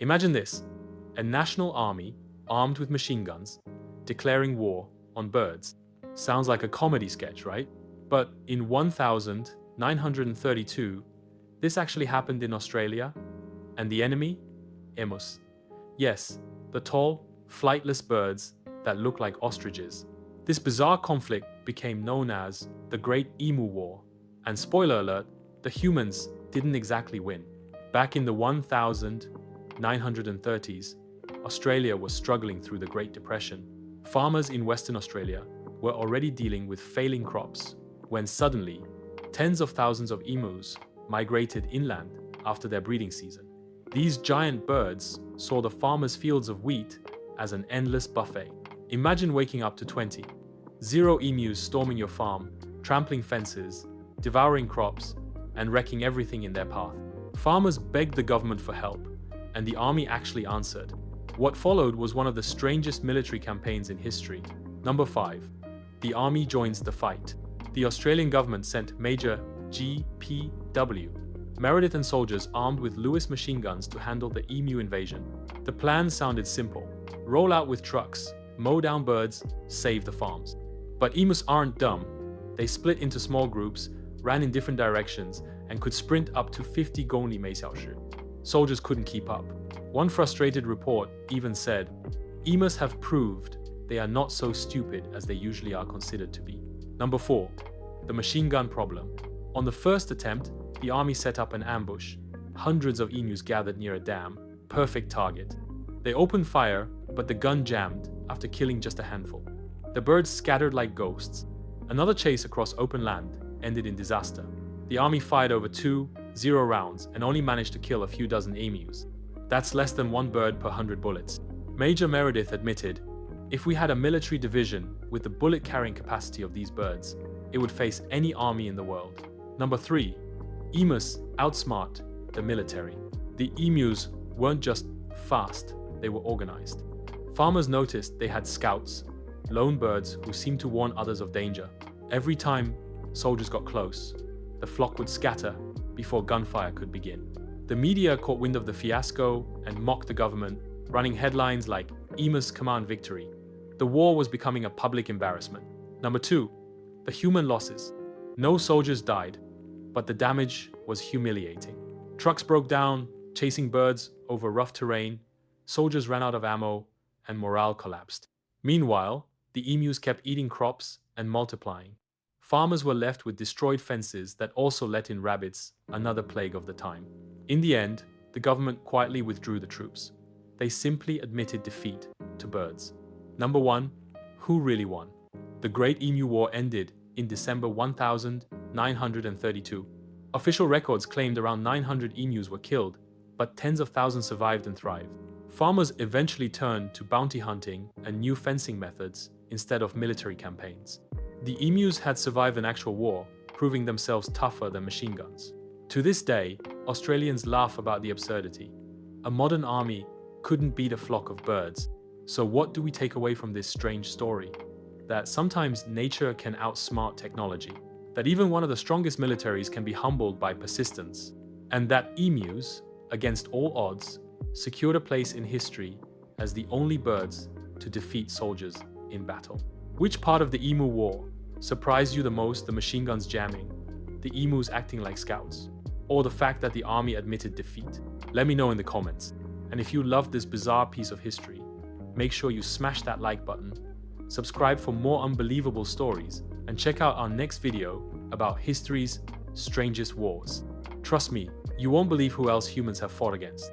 Imagine this, a national army armed with machine guns declaring war on birds. Sounds like a comedy sketch, right? But in 1932, this actually happened in Australia, and the enemy? Emus. Yes, the tall, flightless birds that look like ostriches. This bizarre conflict became known as the Great Emu War, and spoiler alert, the humans didn't exactly win. Back in the 1930s, Australia was struggling through the Great Depression. Farmers in Western Australia were already dealing with failing crops when suddenly, tens of thousands of emus migrated inland after their breeding season. These giant birds saw the farmers' fields of wheat as an endless buffet. Imagine waking up to 0 emus storming your farm, trampling fences, devouring crops, and wrecking everything in their path. Farmers begged the government for help, and the army actually answered. What followed was one of the strangest military campaigns in history. Number 5. The army joins the fight. The Australian government sent Major G.P.W. Meredith and soldiers armed with Lewis machine guns to handle the emu invasion. The plan sounded simple. Roll out with trucks, mow down birds, save the farms. But emus aren't dumb. They split into small groups, ran in different directions, and could sprint up to 50 公里每小时. Soldiers couldn't keep up. One frustrated report even said, "Emus have proved they are not so stupid as they usually are considered to be." Number 4. The machine gun problem. On the first attempt, the army set up an ambush. Hundreds of emus gathered near a dam. Perfect target. They opened fire, but the gun jammed after killing just a handful. The birds scattered like ghosts. Another chase across open land ended in disaster. The army fired over 0 rounds and only managed to kill a few dozen emus. That's less than 1 bird per 100 bullets. Major Meredith admitted, "If we had a military division with the bullet-carrying capacity of these birds, it would face any army in the world." Number 3. Emus outsmart the military. The emus weren't just fast, they were organized. Farmers noticed they had scouts, lone birds who seemed to warn others of danger. Every time soldiers got close, the flock would scatter before gunfire could begin. The media caught wind of the fiasco and mocked the government, running headlines like "Emus command victory." The war was becoming a public embarrassment. Number 2. The human losses. No soldiers died, but the damage was humiliating. Trucks broke down, chasing birds over rough terrain, soldiers ran out of ammo, and morale collapsed. Meanwhile, the emus kept eating crops and multiplying. Farmers were left with destroyed fences that also let in rabbits, another plague of the time. In the end, the government quietly withdrew the troops. They simply admitted defeat to birds. Number 1. Who really won? The Great Emu War ended in December 1932. Official records claimed around 900 emus were killed, but tens of thousands survived and thrived. Farmers eventually turned to bounty hunting and new fencing methods instead of military campaigns. The emus had survived an actual war, proving themselves tougher than machine guns. To this day, Australians laugh about the absurdity. A modern army couldn't beat a flock of birds. So what do we take away from this strange story? That sometimes nature can outsmart technology. That even one of the strongest militaries can be humbled by persistence. And that emus, against all odds, secured a place in history as the only birds to defeat soldiers in battle. Which part of the Emu War surprised you the most? The machine guns jamming, the emus acting like scouts, or the fact that the army admitted defeat? Let me know in the comments. And if you loved this bizarre piece of history, make sure you smash that like button, subscribe for more unbelievable stories, and check out our next video about history's strangest wars. Trust me, you won't believe who else humans have fought against.